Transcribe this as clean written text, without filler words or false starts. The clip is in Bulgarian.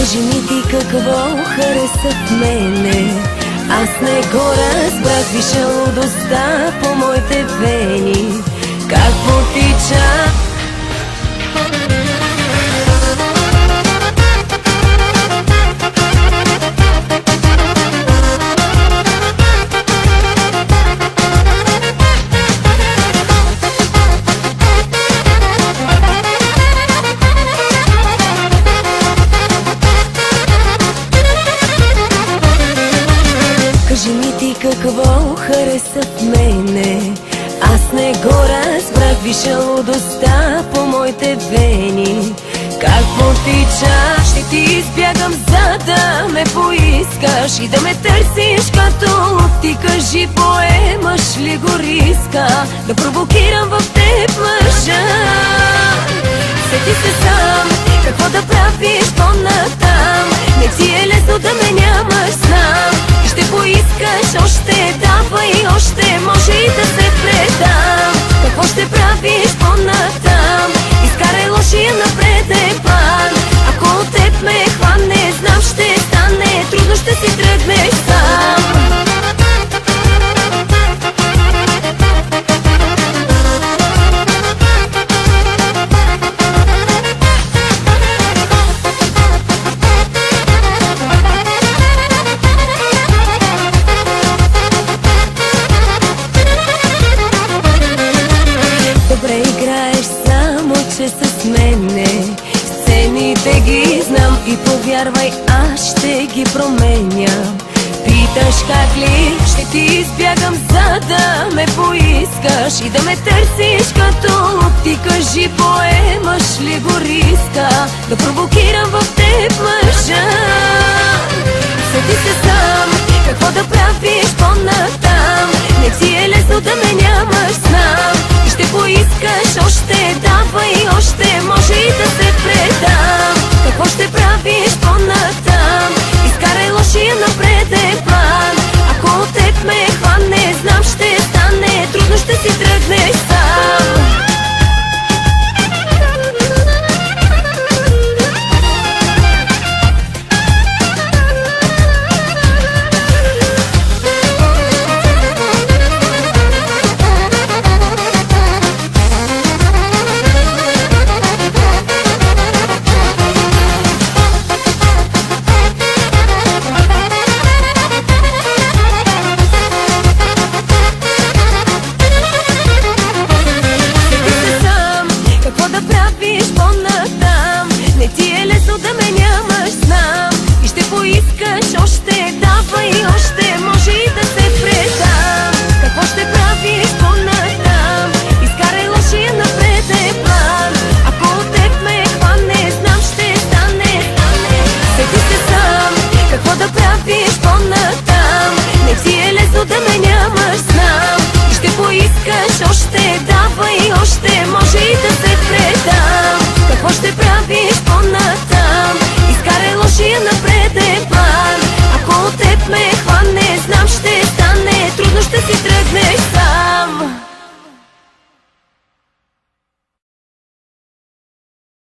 Кажи ми ти какво хареса в мене. Аз не го разбрах, виша лудостта по моите вени. Как потича Кажи ми ти какво хареса в мене. Аз не го разбрах, виша лудостта по моите вени. Как потича, ще ти избягам, за да ме поискаш и да ме търсиш като луд. Ти кажи, поемаш ли го риска да провокирам в теб мъжа? Сети се сам, какво да правиш по-натам. Не ти е лесно да ме нямаш, знам. И ще поискаш още, давай още, може и да се предам. Какво ще правиш по-натам? Изкарай лошия на преден план. Ако от теб ме хване, знам ще стане трудно, ще си тръгнеш сам. Добре играеш, само че с мене сцените ги знам и повярвай, аз ще ги променям. Питаш как ли ще ти избягам, за да ме поискаш и да ме търсиш като луд. Ти кажи, поемаш ли го риска да провокирам в теб мъжа? Сети се сам, какво да правиш по-натам. Не ти е лесно да ме нямаш, знам. И ще поискаш още, давай още, може и да се предам. Какво ще правиш по-натам? Изкарай лошия на преден план. Ако от теб ме хване, знам ще стане трудно, ще си тръгнеш сам. Не ти е лесно да ме нямаш, знам. И ще поискаш още, давай още, може и да се предам. Какво ще правиш по-натам? Изкарай лошия на преден план. Ако от теб ме хване, знам ще стане. Сети се сам, какво да правиш по-натам. Не ти е лесно да ме нямаш, знам. И ще поискаш още, давай още, може и да се предам. Какво ще правиш по-натам? Изкарай лошия на преден план. Ако от теб ме хване, знам ще стане трудно, ще си тръгнеш сам.